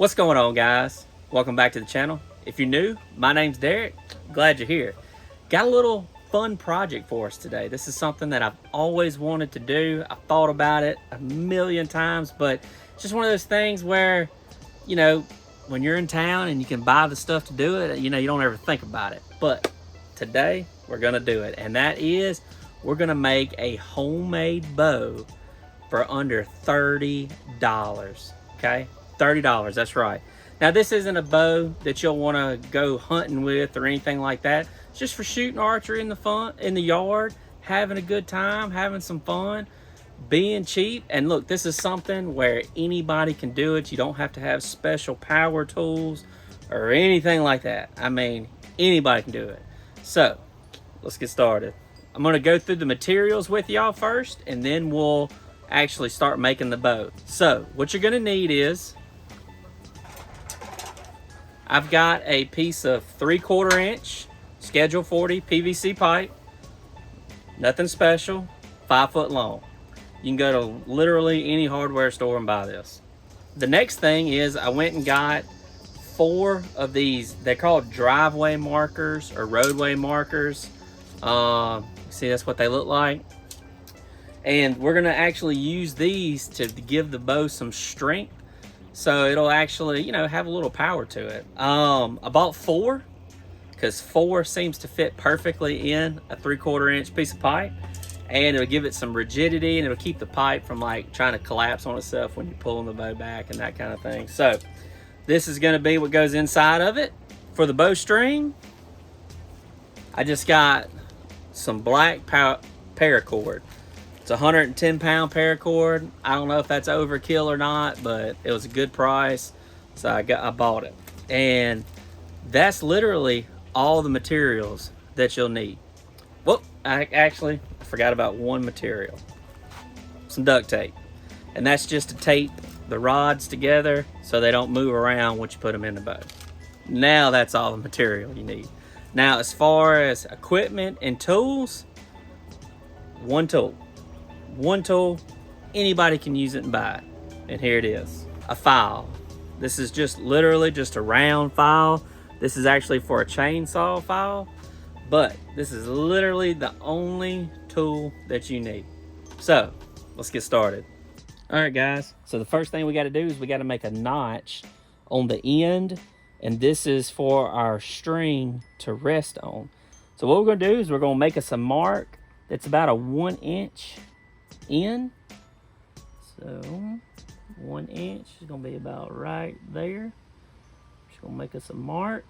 What's going on, guys? Welcome back to the channel. If you're new, my name's Derek. Glad you're here. Got a little fun project for us today. This is something that I've always wanted to do. I've thought about it a million times, but it's just one of those things where, when you're in town and you can buy the stuff to do it, you don't ever think about it. But today, we're gonna do it. And that is, we're gonna make a homemade bow for under $30, okay? $30, that's right. Now, this isn't a bow that you'll want to go hunting with or anything like that. It's just for shooting archery in the yard, having a good time, having some fun, being cheap. And look, this is something where anybody can do it. You don't have to have special power tools or anything like that. I mean, anybody can do it. So, let's get started. I'm going to go through the materials with y'all first, and then we'll actually start making the bow. So, what you're going to need is, I've got a piece of 3/4 inch Schedule 40 PVC pipe. Nothing special, 5 foot long. You can go to literally any hardware store and buy this. The next thing is I went and got 4 of these. They're called driveway markers or roadway markers. See, that's what they look like. And we're gonna actually use these to give the bow some strength. So it'll actually, have a little power to it. I bought 4 because 4 seems to fit perfectly in a 3/4 inch piece of pipe, and it'll give it some rigidity, and it'll keep the pipe from like trying to collapse on itself when you're pulling the bow back and that kind of thing. So this is going to be what goes inside of it. For the bowstring, I just got some black paracord. It's a 110-pound paracord. I don't know if that's overkill or not, but it was a good price, so I bought it. And that's literally all the materials that you'll need. Well, I forgot about one material. Some duct tape. And that's just to tape the rods together so they don't move around once you put them in the bow. Now that's all the material you need. Now, as far as equipment and tools, one tool. One tool, anybody can use it and buy it. And here it is, a file. This is just literally just a round file. This is actually for a chainsaw file, but this is literally the only tool that you need. So let's get started. All right, guys. So the first thing we got to do is we got to make a notch on the end, and this is for our string to rest on. So what we're going to do is we're going to make us a mark that's about a 1 inch in. So 1 inch is gonna be about right there. Just gonna make us a mark,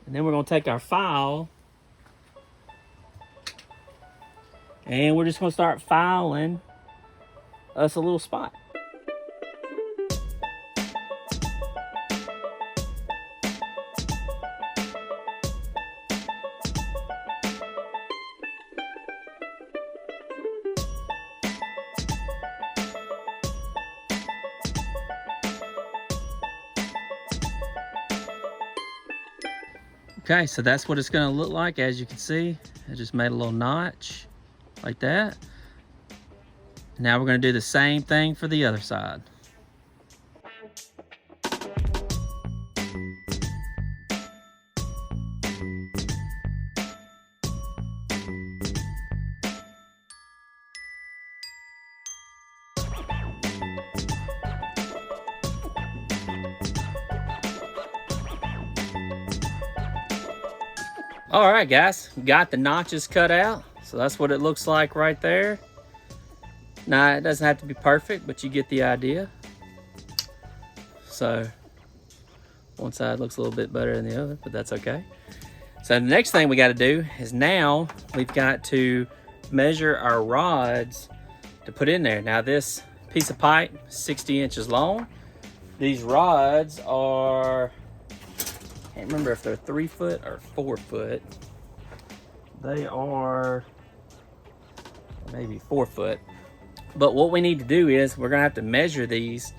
and then we're gonna take our file and we're just gonna start filing us a little spot. Okay, so that's what it's gonna look like. As you can see, I just made a little notch like that. Now we're gonna do the same thing for the other side. All right, guys, got the notches cut out. So that's what it looks like right there. Now, it doesn't have to be perfect, but you get the idea. So one side looks a little bit better than the other, but that's okay. So the next thing we got to do is now we've got to measure our rods to put in there. Now, this piece of pipe, 60 inches long. These rods are, can't remember if they're 3 foot or 4 foot. They are maybe 4 foot. But what we need to do is we're gonna have to measure these,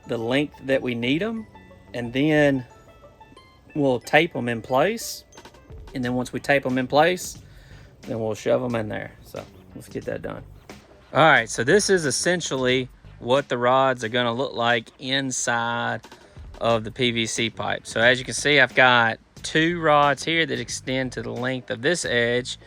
the length that we need them, and then we'll tape them in place. And then once we tape them in place, then we'll shove them in there. So let's get that done. All right, so this is essentially what the rods are gonna look like inside of the PVC pipe. So as you can see, I've got 2 rods here that extend to the length of this edge,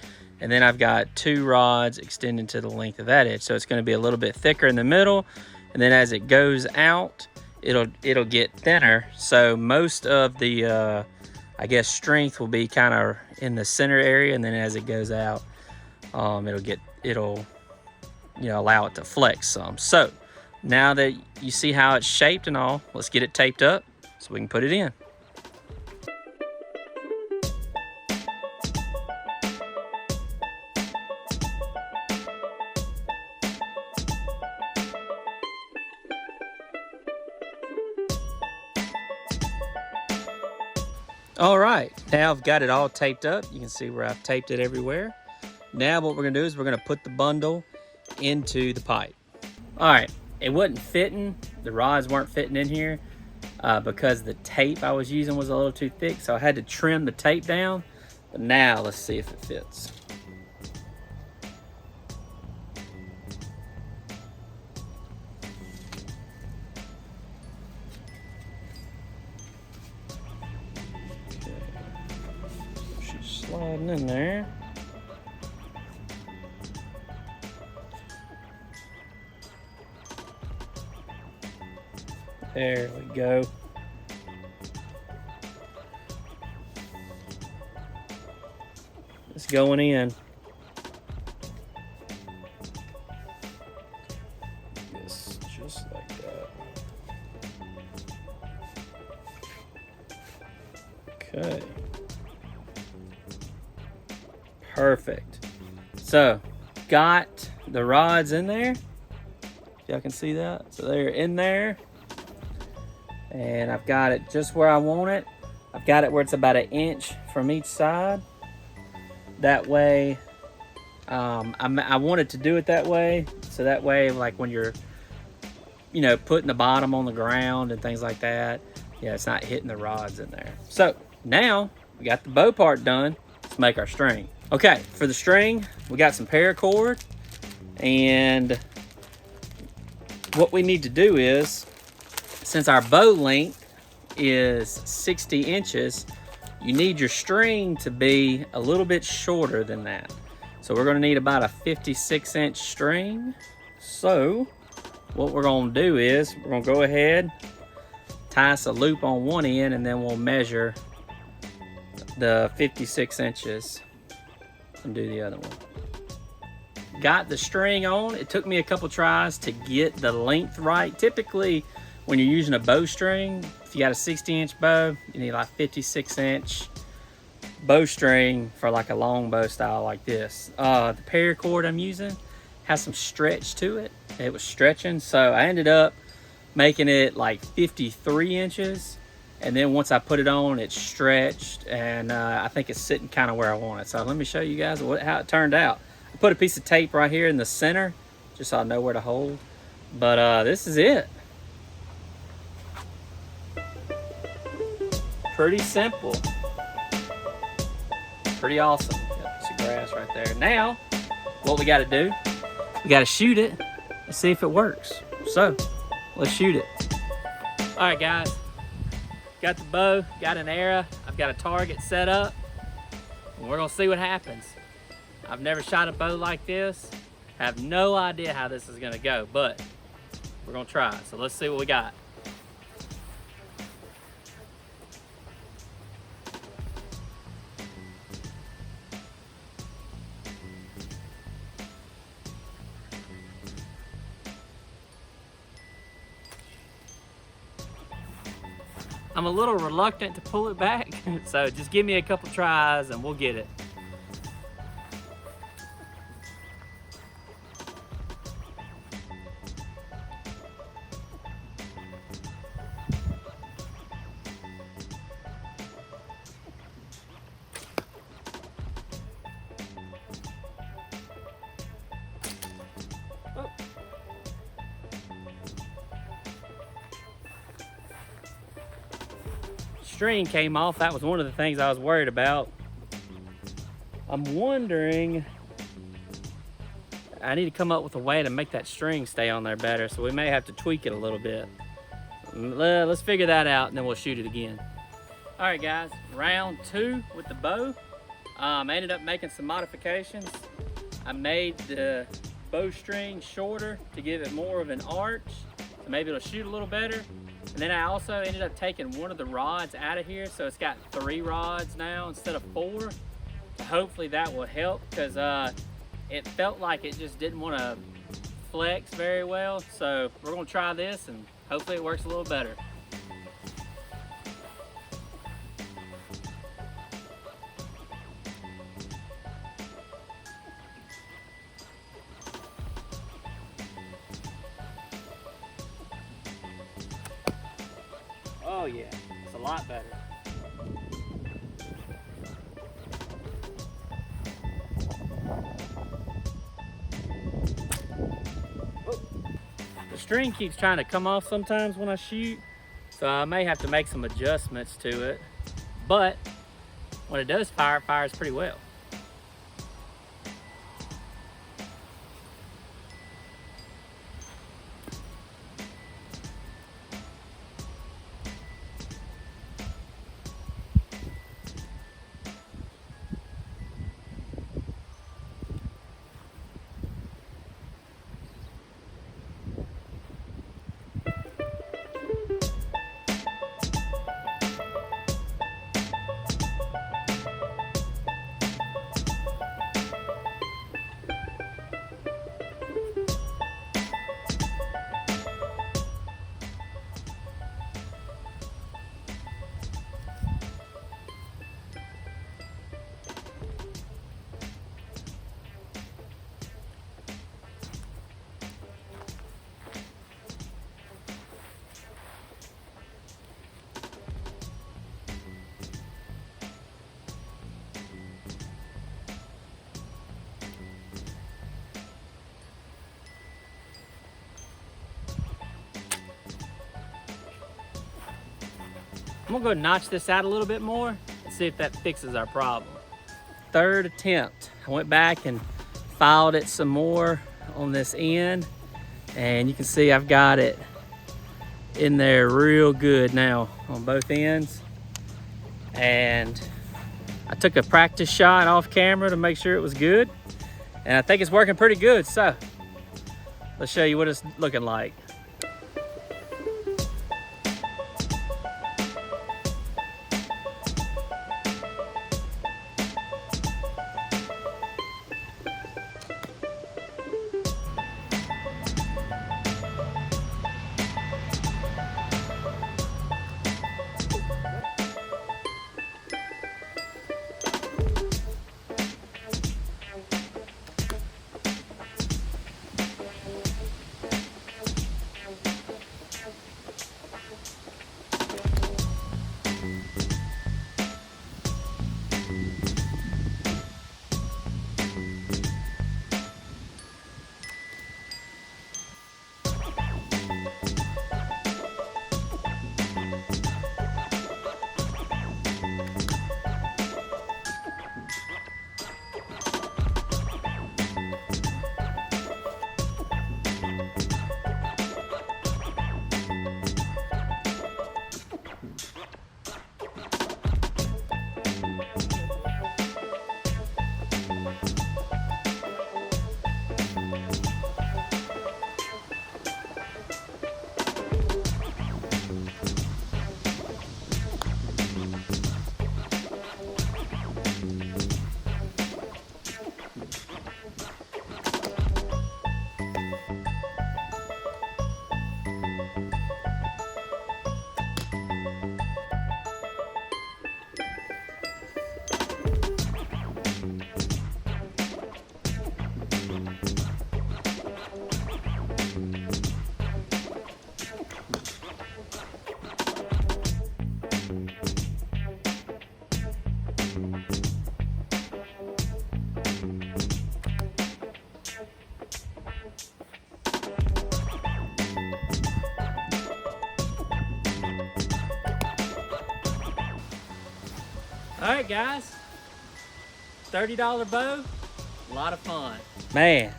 and then I've got 2 rods extending to the length of that edge. So it's gonna be a little bit thicker in the middle, and then as it goes out, it'll get thinner. So most of the I guess strength will be kind of in the center area, and then as it goes out, it'll allow it to flex some. So now that you see how it's shaped and all, let's get it taped up so we can put it in. All right, now I've got it all taped up. You can see where I've taped it everywhere. Now what we're gonna do is we're gonna put the bundle into the pipe. All right, it wasn't fitting. The rods weren't fitting in here because the tape I was using was a little too thick, so I had to trim the tape down. But now let's see if it fits. Sliding in there. There we go. It's going in. Just like that. Okay. Perfect. So, got the rods in there. Y'all can see that. So they're in there. And I've got it just where I want it. I've got it where it's about 1 inch from each side. That way, I wanted to do it that way. So that way, like when you're, putting the bottom on the ground and things like that, it's not hitting the rods in there. So now we got the bow part done. Let's make our string. Okay, for the string, we got some paracord, and what we need to do is, since our bow length is 60 inches, you need your string to be a little bit shorter than that. So we're gonna need about a 56-inch string. So what we're gonna do is, we're gonna go ahead, tie us a loop on one end, and then we'll measure the 56 inches and do the other one. Got the string on. It took me a couple tries to get the length right. Typically, when you're using a bowstring, if you got a 60-inch bow, you need like 56-inch bowstring for like a long bow style like this. The paracord I'm using has some stretch to it. It was stretching, so I ended up making it like 53 inches. And then once I put it on, it stretched, and I think it's sitting kind of where I want it. So let me show you guys how it turned out. I put a piece of tape right here in the center, just so I know where to hold. But this is it. Pretty simple. Pretty awesome. Got a piece of grass right there. Now, what we gotta do, we gotta shoot it and see if it works. So, let's shoot it. All right, guys. Got the bow, got an arrow, I've got a target set up, and we're gonna see what happens. I've never shot a bow like this. Have no idea how this is gonna go, but we're gonna try it. So let's see what we got. I'm a little reluctant to pull it back, so just give me a couple tries and we'll get it. String came off. That was one of the things I was worried about. I'm wondering, I need to come up with a way to make that string stay on there better, so we may have to tweak it a little bit. Let's figure that out and then we'll shoot it again. All right guys, round 2 with the bow. I ended up making some modifications. I made the bowstring shorter to give it more of an arch, so maybe it'll shoot a little better. And then I also ended up taking one of the rods out of here, so it's got 3 rods now instead of 4. Hopefully that will help, because it felt like it just didn't want to flex very well. So we're gonna try this and hopefully it works a little better. Oh yeah, it's a lot better. The string keeps trying to come off sometimes when I shoot, so I may have to make some adjustments to it. But when it does fire, it fires pretty well. I'm gonna go notch this out a little bit more and see if that fixes our problem. 3rd attempt. I went back and filed it some more on this end, and you can see I've got it in there real good now on both ends. And I took a practice shot off camera to make sure it was good, and I think it's working pretty good. So let's show you what it's looking like. All right, guys, $30 bow, a lot of fun. Man,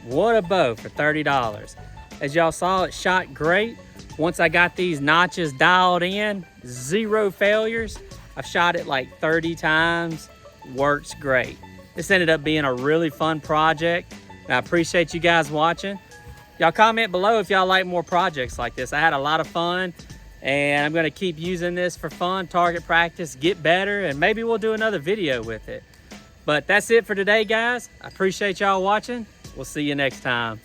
What a bow for $30. As y'all saw, it shot great. Once I got these notches dialed in, 0 failures. I've shot it like 30 times, works great. This ended up being a really fun project, and I appreciate you guys watching. Y'all comment below if y'all like more projects like this. I had a lot of fun, and I'm gonna keep using this for fun, target practice, get better, and maybe we'll do another video with it. But that's it for today, guys. I appreciate y'all watching. We'll see you next time.